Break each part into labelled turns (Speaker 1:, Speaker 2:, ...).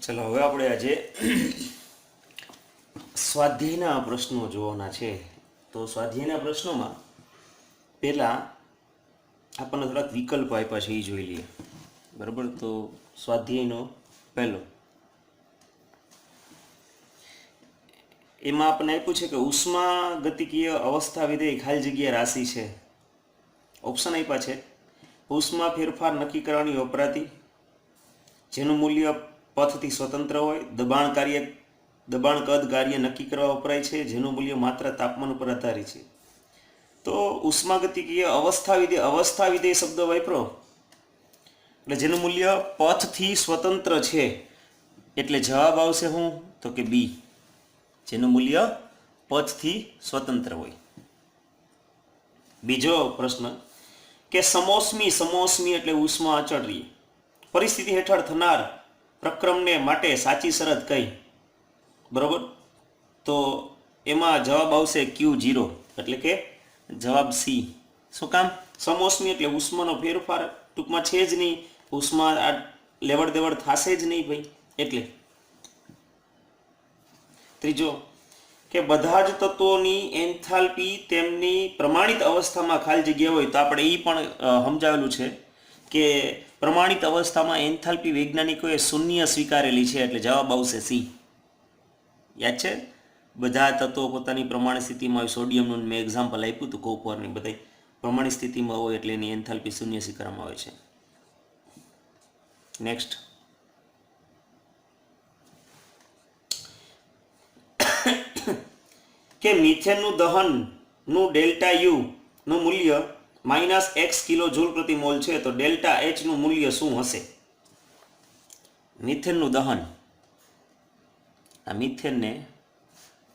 Speaker 1: चलो હવે આપણે આજે સ્વાધ્યાયના પ્રશ્નો જોવાના છે। તો સ્વાધ્યાયના પ્રશ્નોમાં પહેલા આપણને થોડાક વિકલ્પ આપ્યા છે એ જોઈ લઈએ, બરાબર। તો સ્વાધ્યાયનો પહેલો એમાં આપણને આપ્યું છે કે ઉષ્મા ગતિકીય અવસ્થા વિધેય ખાલી જગ્યા રાશિ છે। ઓપ્શન આપ્યા છે ઉષ્મા ફેરફાર નક્કી કરવાની વપરાતી, જેનું મૂલ્ય પથથી સ્વતંત્ર હોય, દબાણ કદ કાર્ય નક્કી કરવા વપરાય છે, જેનું મૂલ્ય માત્ર તાપમાન ઉપર આધારિત છે। તો ઉષ્માગતિકીય અવસ્થા વિધેય શબ્દ વાપરો એટલે જેનું મૂલ્ય પથથી સ્વતંત્ર છે, એટલે જવાબ આવશે શું? તો કે બી, જેનું મૂલ્ય પથથી સ્વતંત્ર હોય। બીજો પ્રશ્ન કે સમોષ્મી એટલે ઉષ્મા અચળ રહી પરિસ્થિતિ હેઠળ થનાર પ્રક્રમને માટે સાચી શરત કઈ? બરોબર, તો એમાં જવાબ આવશે Q0, એટલે કે જવાબ સી। શું કામ? સમોષ્મી એટલે ઉષ્માનો ફેરફાર ટૂંકમાં છે જ નહીં, ઉષ્મા લેવડ દેવડ થશે જ નહીં ભાઈ, એટલે। ત્રીજો કે બધા જ તત્વોની એન્થાલ્પી તેમની પ્રમાણિત અવસ્થામાં ખાલી જગ્યા હોય, તો આપણે એ પણ સમજાવેલું છે કે પ્રમાણિત અવસ્થામાં એન્થાલ્પી વૈજ્ઞાનિકોએ શૂન્ય સ્વીકારેલી છે, એટલે જવાબ આવશે સી। યાદ છે? બધા તત્વો પોતાની પ્રમાણિત સ્થિતિમાં હોય, સોડિયમનું મેં એક્ઝામ્પલ આપ્યું હતું, કોપરની બધા પ્રમાણિત સ્થિતિમાં હોય એટલે એની એન્થાલ્પી શૂન્ય સ્વીકારવામાં આવે છે। નેક્સ્ટ કે મિથેનનું દહનનું ડેલ્ટા યુ નું મૂલ્ય -x કિલો જૂલ પ્રતિ મોલ છે, તો ડેલ્ટા એચ નું મૂલ્ય શું હશે? મિથેનનું દહન, આ મિથેનને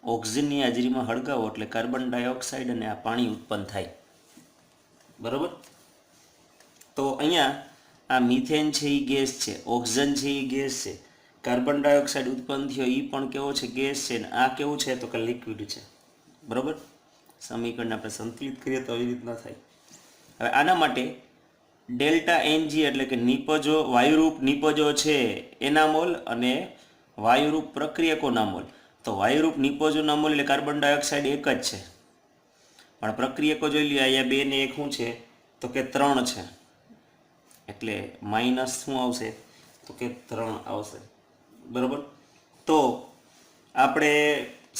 Speaker 1: ઓક્સિજનની હાજરીમાં હળગાવો એટલે કાર્બન ડાયોક્સાઇડ અને આ પાણી ઉત્પન્ન થાય, બરાબર। તો અહીંયા આ મિથેન છે એ ગેસ છે, ઓક્સિજન છે એ ગેસ છે, કાર્બન ડાયોક્સાઇડ ઉત્પન્ન થયો એ પણ કેવો છે? ગેસ છે, ને આ કેવું છે? તો કે લિક્વિડ છે, બરાબર। સમીકરણ આપણે સંતુલિત કરીએ તો આવી રીતના થાય। હવે આના માટે ડેલ્ટા એનજી એટલે કે નિપજો, વાયુરૂપ નિપજો છે એના મોલ અને વાયુરૂપ પ્રક્રિયકોના મોલ। તો વાયુરૂપ નિપજોના મોલ એટલે કાર્બન ડાયોક્સાઇડ એક જ છે, પણ પ્રક્રિયકો જોઈ લઈએ અહીંયા 2 ને 1 શું છે? તો કે 3 છે, એટલે માઇનસ શું આવશે? તો કે 3 આવશે, બરાબર। તો આપણે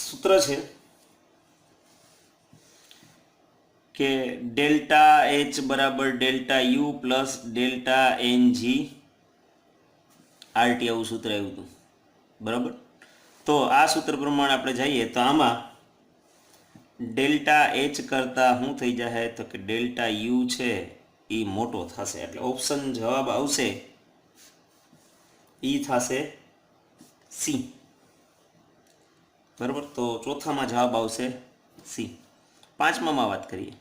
Speaker 1: સૂત્ર છે કે ડેલ્ટા એચ બરાબર delta U plus delta n g R T, આવું સૂત્ર આવ્યું હતું, બરાબર। તો આ સૂત્ર પ્રમાણે આપણે જઈએ તો આમાં ડેલ્ટા એચ કરતાં શું થઈ જાય? તો કે ડેલ્ટા યુ છે એ મોટો થશે, એટલે ઓપ્શન જવાબ આવશે ઈ થશે સી, બરાબર। તો ચોથામાં જવાબ આવશે સી। પાંચમામાં વાત કરીએ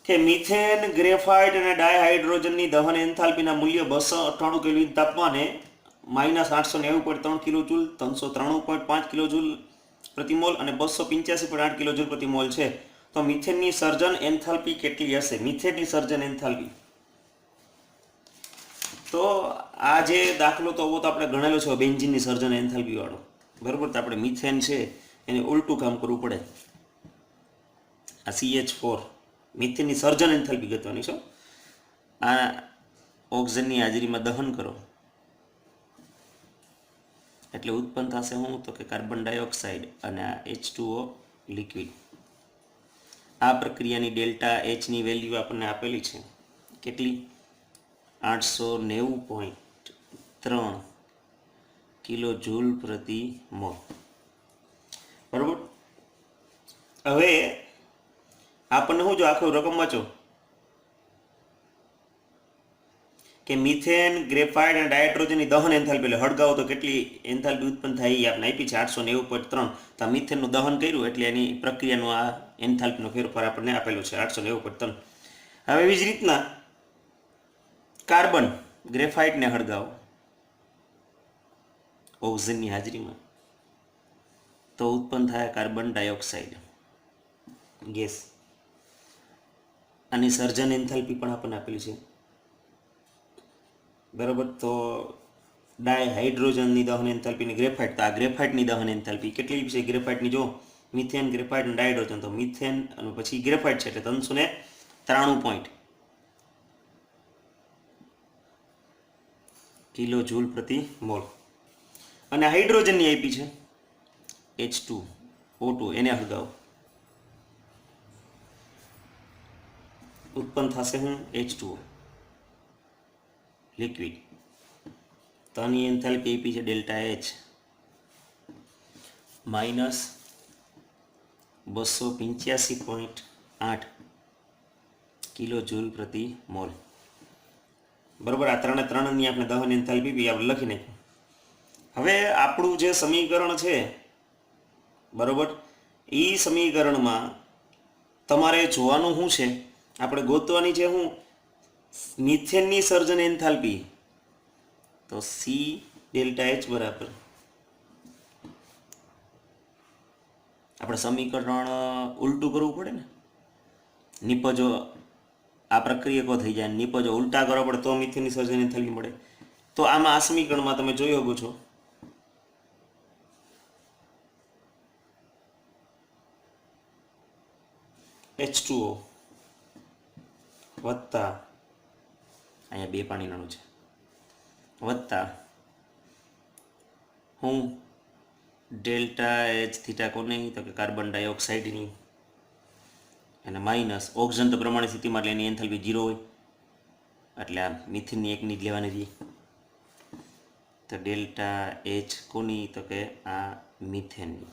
Speaker 1: કે મિથેન, ગ્રેફાઇટ અને ડાયહાઇડ્રોજનની દહન એન્થાલ્પીના મૂલ્ય 298 કેલ્વિન તાપમાને -890.3 કિલોજૂલ, 393.5 કિલોજૂલ પ્રતિ મોલ અને 285.8 કિલોજૂલ પ્રતિ મોલ છે। તો મિથેનની સર્જન એન્થાલ્પી કેટલી હશે? મિથેનની સર્જન એન્થાલ્પી, તો આ જે દાખલો તો આપણે ગણેલો છે બેન્ઝીનની સર્જન એન્થાલ્પી વાળો, બરાબર। તો આપણે મિથેન છે એને ઉલટું કામ કરવું પડે, આ CH4 મિથેનની સર્જન એન્થાલ્પી ગતવાની છે। આ ઓક્સિજનની હાજરીમાં દહન કરો એટલે ઉત્પન્ન થશે શું? તો કે કાર્બન ડાયોક્સાઇડ અને આ H2O લિક્વિડ। આ પ્રક્રિયાની ડેલ્ટા એચની વેલ્યુ આપણને આપેલી છે, કેટલી? 890.3 કિલો જૂલ પ્રતિ મોલ, બરાબર। હવે આપણને શું જો આખું રકમ વાંચો કે મિથેન, ગ્રેફાઇટ અને ડાયહાઇડ્રોજનની દહન એન્થાલ્પી એટલે હળગાવો તો કેટલી એન્થાલ્પી ઉત્પન્ન થાય એ આપણે આપી છે 890.3। તો આ મિથેનનું દહન કર્યું એટલે એની પ્રક્રિયાનો આ એન્થાલ્પીનો ફેરફાર આપણને આપેલો છે 890.3। હવે એવી જ રીતના કાર્બન, ગ્રેફાઇટને હળગાવો ઓક્સિજનની હાજરીમાં તો ઉત્પન્ન થાય કાર્બન ડાયોક્સાઇડ ગેસ। આની સર્જન એન્થાલ્પી પણ આપણને આપેલી છે બરાબર. તો ડાયહાઇડ્રોજનની દહન એન્થાલ્પીની ગ્રેફાઇટ, તો આ ગ્રેફાઇટની દહન એન્થાલ્પી કેટલી છે ગ્રેફાઇટની? જો મિથેન, ગ્રેફાઇટ અને ડાયહાઇડ્રોજન, તો મિથેન અને પછી ગ્રેફાઇટ છે એટલે 393 કિલો જૂલ પ્રતિ મોલ. અને હાઇડ્રોજનની આપી છે H2O2, એને હળગાવો, ઉત્પન્ન થશે હું H2O લિક્વિડ. તો આની એન્થાલ્પી આપી છે delta H minus 285.8 kilo joule પ્રતિ મોલ. બરાબર. આ 3ની આપણે દહન એન્થાલ્પી આપણે લખી નાખ્યું. હવે આપણું જે સમીકરણ છે બરાબર, એ સમીકરણમાં તમારે જોવાનું શું છે, આપણે ગોતવાની છે હું મિથેનની સર્જન એન્થાલ્પી. તો સી ડેલ્ટા એચ બરાબર આપણે સમીકરણ ઉલટું કરવું પડે ને, નિપજો આ પ્રક્રિયકો થઈ જાય, નિપજો ઉલટા કરવા પડે તો મિથેનની સર્જન એન્થાલ્પી મળે. તો આમાં આ સમીકરણમાં તમે જોઈ શકો છો H2O વત્તા, અહીંયા 2 પાણીનું છે, વત્તા હું ડેલ્ટા એચ થીટા કોને, તો કે કાર્બન ડાયોક્સાઇડની, અને માઇનસ ઓક્સિજન તો પ્રમાણિત સ્થિતિમાં એટલે એની એન્થાલ્પી 0 હોય એટલે આ મિથેનની એકની જ લેવાની રહી. તો ડેલ્ટા એચ કોની, તો કે આ મિથેનની.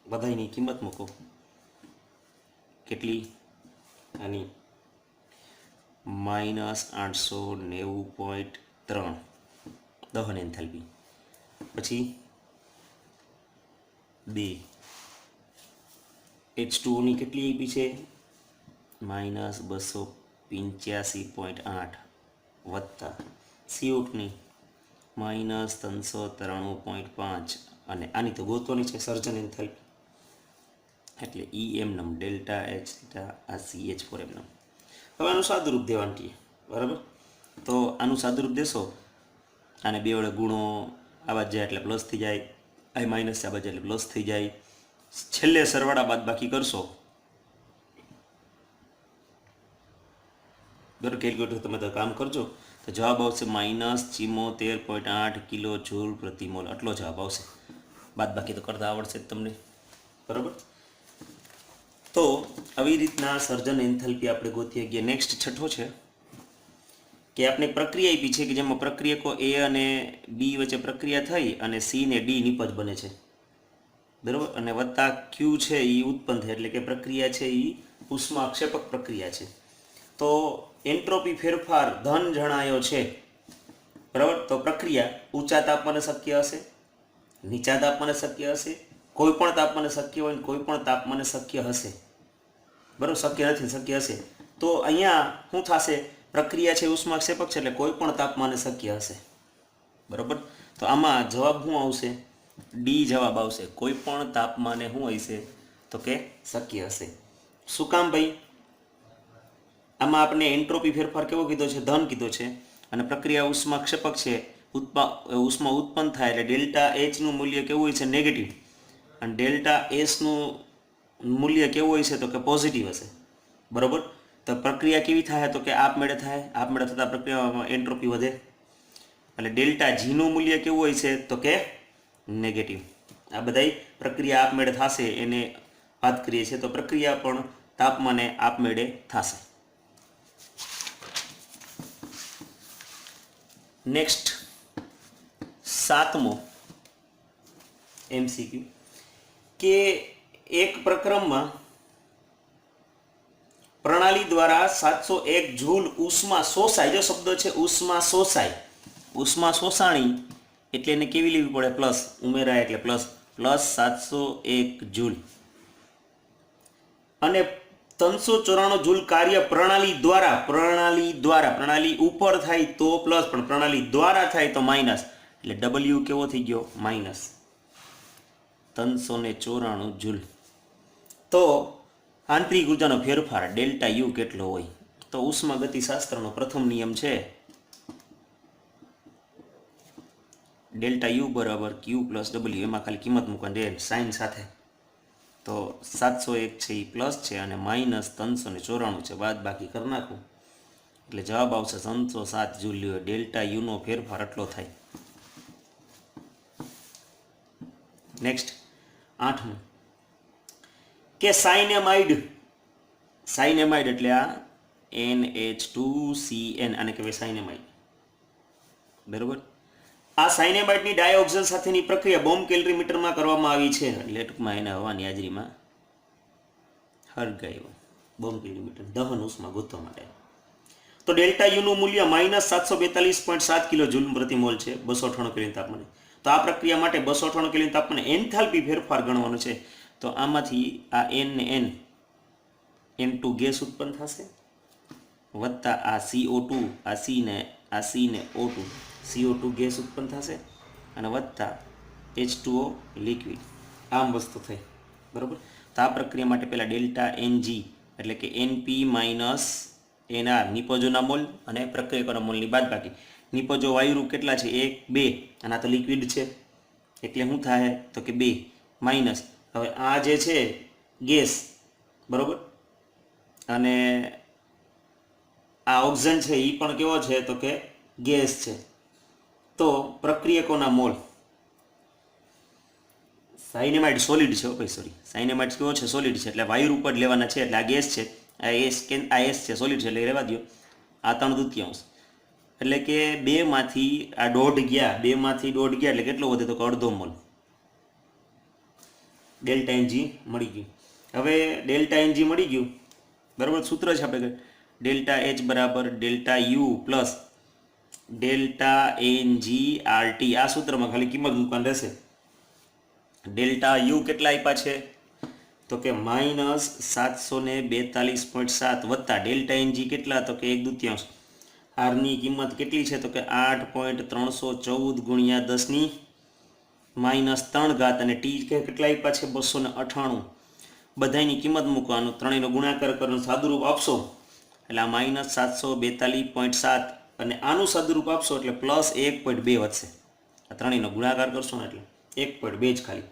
Speaker 1: બધાની કિંમત મૂકો કેટલી, આની -890.3 દહન એન્થાલ્પી. પછી 2 H2Oની કેટલી આપી છે -285.8 વત્તા CO2ની -393.5 અને આની તો ગોતવાની છે સર્જન એન્થાલ્પી એટલે EM નમ ડેલ્ટા H થીટા આ CH4 એમ નમ. હવે આનું સાદુરૂપ દેવાનું છે બરાબર. તો આનું સાદુરૂપ દેશો, આને 2 વડે ગુણો, આ બાજુ જાય એટલે પ્લસ થઈ જાય, આ માઇનસ આ બાજુ એટલે પ્લસ થઈ જાય, છેલ્લે સરવાળા બાદ બાકી કરશો બરાબર. કેલ્ક્યુલેટર તમે તો કામ કરજો તો જવાબ આવશે -74.8 કિલો જૂલ પ્રતિ મોલ. આટલો જવાબ આવશે. બાદ બાકી તો કરતા આવડશે જ તમને બરાબર. તો આવી રીતના સર્જન એન્થાલ્પી આપણે ગોતી ગયા. નેક્સ્ટ છઠ્ઠો છે કે આપણે પ્રક્રિયા આપી છે કે જેમાં પ્રક્રિયકો A અને B વચ્ચે પ્રક્રિયા થઈ અને C ને D નિપજ બને છે બરાબર, અને વત્તા Q છે એ ઉત્પન્ન થાય એટલે કે પ્રક્રિયા છે એ ઉષ્માક્ષેપક પ્રક્રિયા છે. તો એન્ટ્રોપી ફેરફાર ધન જણાયો છે બરાબર. તો પ્રક્રિયા ઊંચા તાપમાને શક્ય હશે, નીચા તાપમાને શક્ય હશે, કોઈ પણ તાપમાને શક્ય હોય, કોઈ પણ તાપમાને શક્ય હશે બરાબર. શક્ય નથી, શક્ય હશે. તો અહીંયા શું થશે, પ્રક્રિયા છે ઉષ્માક્ષેપક છે એટલે કોઈ પણ તાપમાને શક્ય હશે બરાબર. તો આમાં જવાબ શું આવશે, ડી જવાબ આવશે. કોઈ પણ તાપમાને શું હશે, તો કે શક્ય હશે. શું કામ ભાઈ, આમાં આપણે એન્ટ્રોપી ફેરફાર કેવો કીધો છે, ધન કીધો છે, અને પ્રક્રિયા ઉષ્માક્ષેપક છે, ઉષ્મા ઉત્પન્ન થાય એટલે ડેલ્ટા એચનું મૂલ્ય કેવું હોય છે, નેગેટિવ, અને ડેલ્ટા એસનું મૂલ્ય કેવું હોય છે, તો કે પોઝિટિવ હશે બરાબર. તો પ્રક્રિયા કેવી થાય, તો કે આપમેળે થાય, આપમેળે થતાં પ્રક્રિયામાં એન્ટ્રોપી વધે એટલે ડેલ્ટા જીનું મૂલ્ય કેવું હોય છે, તો કે નેગેટિવ. આ બધાય પ્રક્રિયા આપમેળે થશે એને વાત કરીએ છીએ. તો પ્રક્રિયા પણ તાપમાને આપમેળે થશે. નેક્સ્ટ 7મો MCQ કે એક પ્રક્રમમાં પ્રણાલી દ્વારા 701 જૂલ ઉષ્મા શોષાય. જો શબ્દ છે ઉષ્મા શોષાય, ઉષ્મા શોષાણી એટલે એને કેવી લેવી પડે, પ્લસ ઉમેરાય એટલે પ્લસ 701 જૂલ, અને 394 જૂલ કાર્ય પ્રણાલી દ્વારા, પ્રણાલી ઉપર થાય તો પ્લસ, પણ પ્રણાલી દ્વારા થાય તો માઇનસ, એટલે W કેવો થઈ ગયો, માઇનસ 394 જૂલ. તો આંતરિક ઉર્જાનો ફેરફાર ડેલ્ટા યુ કેટલો હોય, તો ઉષ્મા ગતિશાસ્ત્રનો પ્રથમ નિયમ છે ડેલ્ટા યુ બરાબર ક્યુ પ્લસ ડબલ્યુ, એમાં ખાલી કિંમત મૂકવાની રહે સાઇન સાથે. તો 701 છે એ પ્લસ છે અને માઇનસ 394 છે, બાદ બાકી કરી નાખું એટલે જવાબ આવશે 307 જૂલ. ડેલ્ટા યુનો ફેરફાર એટલો થાય. નેક્સ્ટ 8મું કે સાઇનેમાઇડ એટલે આ NH2CN આને કહેવાય સાઇનેમાઇડ, બરાબર. આ સાઇનેમાઇડની ડાયોક્સાઇડ સાથેની પ્રક્રિયા બોમ્બ કેલરીમીટરમાં કરવામાં આવી છે, એટલે ટૂંકમાં એને હવાની હાજરીમાં હળગાવ્યો બોમ્બ કેલરીમીટર દહન ઉષ્મા ગોતવા માટે. તો ડેલ્ટા યુનું મૂલ્ય -742.7 કિલો જૂલ પ્રતિ મોલ છે 298 કેલ્વિન તાપમાને. તો આ પ્રક્રિયા માટે 298 કેલ્વિન તાપમાને એન્થાલ્પી ફેરફાર ગણવાનો છે. તો આમાંથી આ N ને N2 ગેસ ઉત્પન્ન થશે, વત્તા આ CO2, આ C ને O2, CO2 ગેસ ઉત્પન્ન થશે, અને વત્તા H2O લિક્વિડ. આમ વસ્તુ થઈ, બરાબર. તો આ પ્રક્રિયા માટે પહેલાં ડેલ્ટા NG એટલે કે NP - NR નિપજોના મોલ અને પ્રક્રિયકોના મોલની બાદબાકી. નિપજો વાયુરૂપ કેટલા છે 1 2, અને આ તો લિક્વિડ છે એટલે શું થાય તો કે 2 માઇનસ. હવે આ જે છે ગેસ, બરાબર, અને આ ઓક્સિજન છે એ પણ કેવો છે તો કે ગેસ છે. તો પ્રક્રિયકોના મોલ, સાઇનેમાઇડ સોલિડ છે, ઓકે સોરી, સાઇનેમાઇડ કેવો છે સોલિડ છે એટલે વાયુરૂપ જ લેવાના છે. એટલે આ ગેસ છે, આ એસ છે, સોલિડ છે એટલે રહેવા દો. આ 3/4 એટલે કે 2માંથી આ 1.5 ગયા, 2માંથી 1.5 ગયા એટલે કેટલો વધે તો કે અડધો મોલ ડેલ્ટા એનજી મળી ગયું. હવે ડેલ્ટા એનજી મળી ગયું, બરાબર. સૂત્ર છે આપણે ડેલ્ટા એચ બરાબર delta U plus delta n g R T. આ સૂત્રમાં ખાલી કિંમત મૂકવાની રહેશે. ડેલ્ટા યુ કેટલા આપ્યા છે તો કે -742.7 વત્તા ડેલ્ટા એનજી કેટલા તો કે 1/2. આરની કિંમત કેટલી છે તો કે 8.314 ગુણ્યા 10⁻³ અને ટી કેટલા આપ્યા છે 298. બધાની કિંમત મૂકવાનું, ત્રણેયનો ગુણાકાર કરવાનો, સાદુરૂપ આપશો એટલે આ -742.7 અને આનું સાદુરૂપ આપશો એટલે +1.2 વધશે. આ ત્રણેયનો ગુણાકાર કરશો ને એટલે 1.2 જ ખાલી.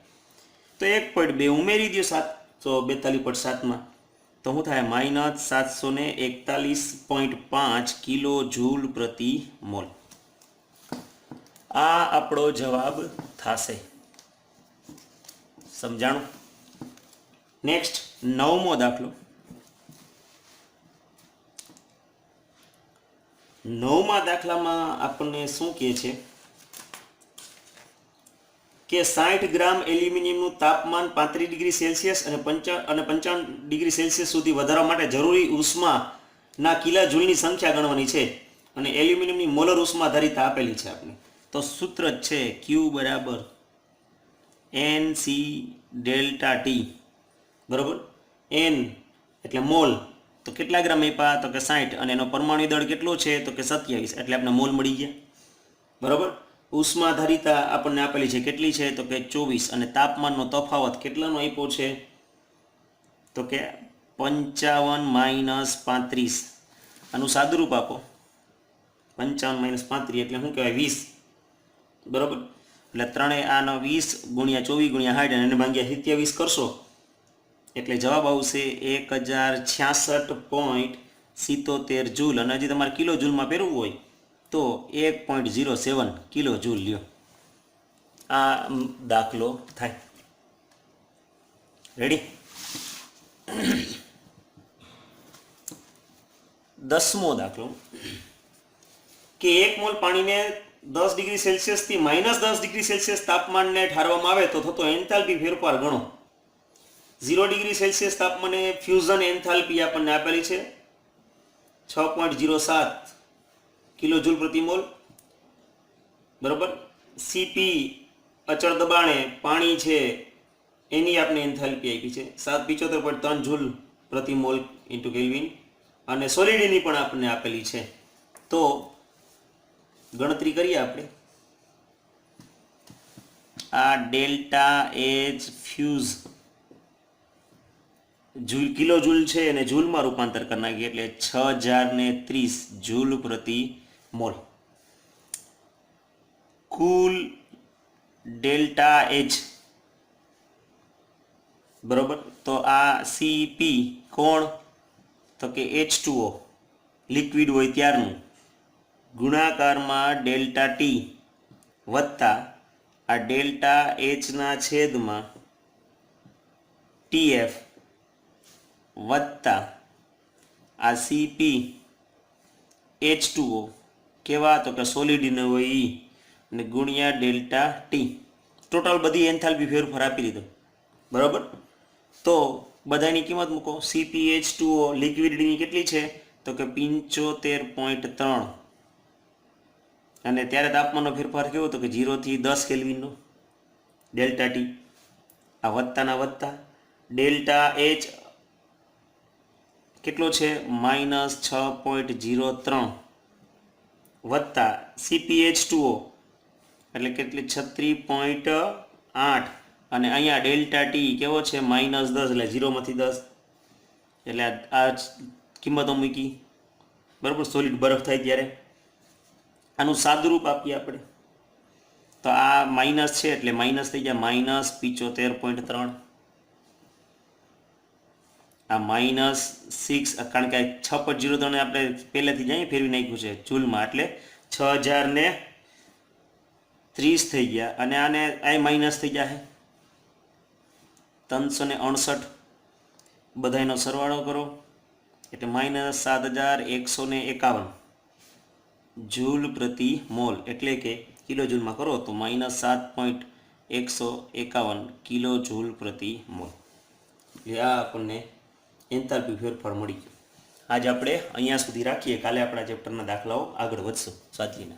Speaker 1: તો 1.2 ઉમેરી દો 742.7માં, તો શું થાય -741.5 કિલો જૂલ પ્રતિ મોલ. આ આપણો જવાબ થશે. સમજાણું? નેક્સ્ટ 9મો દાખલો. 9મા દાખલામાં આપણને શું કહે છે કે 60 ગ્રામ એલ્યુમિનિયમનું તાપમાન 35 ડિગ્રી સેલ્સિયસ અને 55 ડિગ્રી સેલ્સિયસ સુધી વધારવા માટે જરૂરી ઉષ્માના કિલા જૂલની સંખ્યા ગણવાની છે અને એલ્યુમિનિયમની મોલર ઉષ્મા ધારિતા આપેલી છે આપણે. તો સૂત્ર જ છે Q બરાબર NC ડેલ્ટા T, બરાબર. N એટલે મોલ, તો કેટલા ગ્રામ આપ્યા તો કે 60, અને એનો પરમાણુ દળ કેટલો છે તો કે 27, એટલે આપણે મોલ મળી ગયા, બરાબર. ઉષ્મા ધારિતા આપણને આપેલી છે કેટલી છે તો કે 24, અને તાપમાનનો તફાવત કેટલાનો આપ્યો છે તો કે 55 - 35. આનું સાદુરૂપ આપો 55 - 35 એટલે શું કહેવાય 20, બરાબર. એટલે ત્રણેય આનો 20 ગુણ્યા 24 ગુણ્યા 60 અને એને ભાગ્યા 27 કરશો એટલે જવાબ આવશે 1066.77 જૂલ. અને હજી તમારે કિલો જૂલમાં પહેરવું હોય તો 1.07 કિલો જૂલ લ્યો. આ દાખલો થાય. રેડી? 10મો દાખલો કે 1 મોલ પાણીને 10 ડિગ્રી સેલ્સિયસથી -10 ડિગ્રી સેલ્સિયસ તાપમાનને ઠારવામાં આવે તો થતો એન્થાલ્પી ફેરફાર ગણો. 0 ડિગ્રી સેલ્સિયસ તાપમાને ફ્યુઝન એન્થાલ્પી આપણને આપેલી છે 6.07 કિલો જૂલ પ્રતિ મોલ, બરાબર. સીપી અચળ દબાણે પાણી છે એની આપણે એન્થાલ્પી આપી છે 775.3 જૂલ પ્રતિ મોલ ઇન્ટુ કેલ્વિન, અને સોલિડની પણ આપણને આપેલી છે. તો ગણતરી કરીએ આપણે. આ delta H fuse joule kilo joule છે અને જૂલમાં રૂપાંતર કરી નાખીએ એટલે 6030 જૂલ પ્રતિ મોલ. કુલ ડેલ્ટા એચ, બરોબર. તો આ સીપી કોણ? તો કે H2O લિક્વિડ હોય ત્યારનું, ગુણાકારમાં ડેલ્ટા ટી વત્તા આ ડેલ્ટા એચના છેદમાં TF વત્તા આ CP H2O કેવા? તો કે સોલિડને હોય ઈ, અને ગુણ્યા ડેલ્ટા ટી. ટોટલ બધી એન્થાલ્પી ફેરફાર આપી દીધો, બરાબર. તો બધાની કિંમત મૂકો. CpH2O લિક્વિડની કેટલી છે? તો કે 75.3, અને ત્યારે તાપમાનનો ફેરફાર કેવો? તો કે 0 થી 10 કેલ્વિનનો. ડેલ્ટા ટી આ વત્તાના વત્તા, ડેલ્ટા એચ કેટલો છે? -6.03 વત્તા CpH2O એટલે કેટલી? 36.8, અને અહીંયા ડેલ્ટા ટી કેવો છે? -10, એટલે 0માંથી 10, એટલે આ કિંમતો મૂકી, બરાબર. સોલિડ બરફ થાય ત્યારે આનું સાદુરૂપ આપીએ આપણે, તો આ માઇનસ છે એટલે માઇનસ થઈ જાય, -75.3, આ -6, કારણ કે 6.03 આપણે પહેલેથી જ અહીં ફેરવી નાખ્યું છે જૂલમાં, એટલે 6030 થઈ ગયા, અને આને આ માઇનસ થઈ જાય 368, બધાનો સરવાળો કરો એટલે -7151 જૂલ પ્રતિ મોલ, એટલે કે કિલો જૂલમાં કરો તો -7.151 કિલો જૂલ પ્રતિ મોલ. એટલે આ આપણને એન્થાલ્પી ફેરફાર મળી ગયો. આજ આપણે અહીંયા સુધી રાખીએ. કાલે આપણા ચેપ્ટરના દાખલાઓ આગળ વધશું સાચવીને.